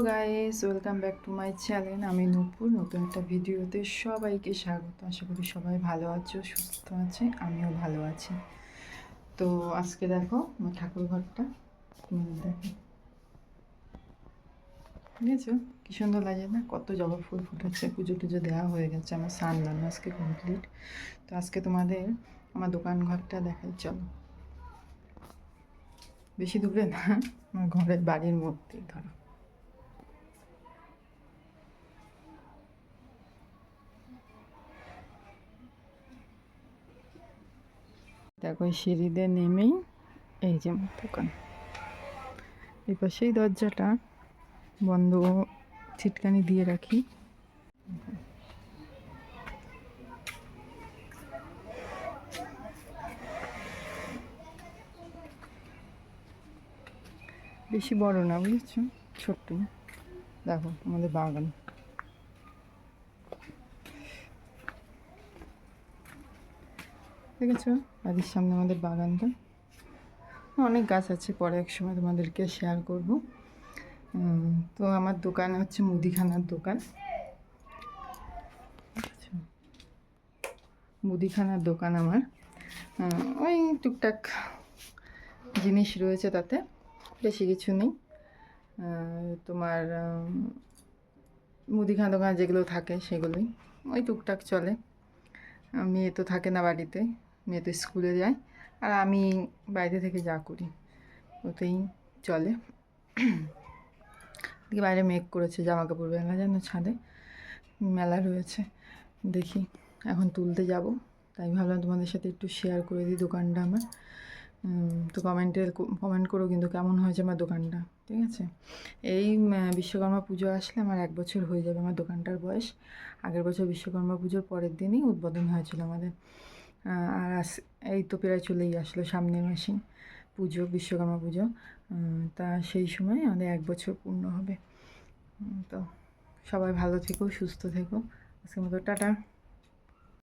Guys, welcome back to my channel. আমি নূপুর। নতুন একটা ভিডিওতে সবাইকে স্বাগত। আশা করি সবাই ভালো আছো, সুস্থ আছে, আমিও ভালো আছি। তো আজকে দেখো আমার ঠাকুর ঘরটা দেখো, বুঝেছো কি সুন্দর লাগে না? কত জবা ফুল ফুটেছে। পুজো টুজো দেওয়া হয়ে গেছে, আমার স্নান আজকে কমপ্লিট। তো আজকে তোমাদের আমার দোকান ঘরটা দেখাই, চলো। বেশি দূরে না, আমার ঘরের বাড়ির মধ্যেই ধরো। দেখো সিঁড়িতে নেমেই এই যে আমার দোকান। এই পাশেই দরজাটা বন্ধ, ছিটকানি দিয়ে রাখি। বেশি বড় না, বুঝেছো, ছোট্ট। দেখো আমাদের বাগান, দেখেছো? বাড়ির সামনে আমাদের বাগানটা, অনেক গাছ আছে, পরে এক সময় তোমাদেরকে শেয়ার করব। তো আমার দোকান হচ্ছে মুদিখানার দোকান। মুদিখানার দোকান আমার, ওই টুকটাক জিনিস রয়েছে, তাতে বেশি কিছু নেই। তোমার মুদিখানা দোকান যেগুলো থাকে সেগুলোই, ওই টুকটাক চলে। মেয়ে তো থাকে না বাড়িতে, মেয়ে তো স্কুলে যায়, আর আমি বাইরে থেকে যা করি ওতেই চলে। দিকে বাইরে মেঘ করেছে, জামা কাপড় মেলা যেন ছাদে মেলা রয়েছে, দেখি এখন তুলতে যাব। তাই ভাবলাম তোমাদের সাথে একটু শেয়ার করে দিই দোকানটা আমার। তো কমেন্ট করো কিন্তু কেমন হয়েছে আমার দোকানটা, ঠিক আছে? এই বিশ্বকর্মা পুজো আসলে আমার 1 বছর হয়ে যাবে আমার দোকানটার বয়স। আগের বছর বিশ্বকর্মা পুজোর পরের দিনই উদ্বোধন হয়েছিল আমাদের। আর এই তো প্রায় চলেই আসলো সামনের মাসে পুজো, বিশ্বকর্মা পুজো। তা সেই সময় আমাদের 1 বছর পূর্ণ হবে। তো সবাই ভালো থেকো, সুস্থ থেকো। আজকের মতো টাটা।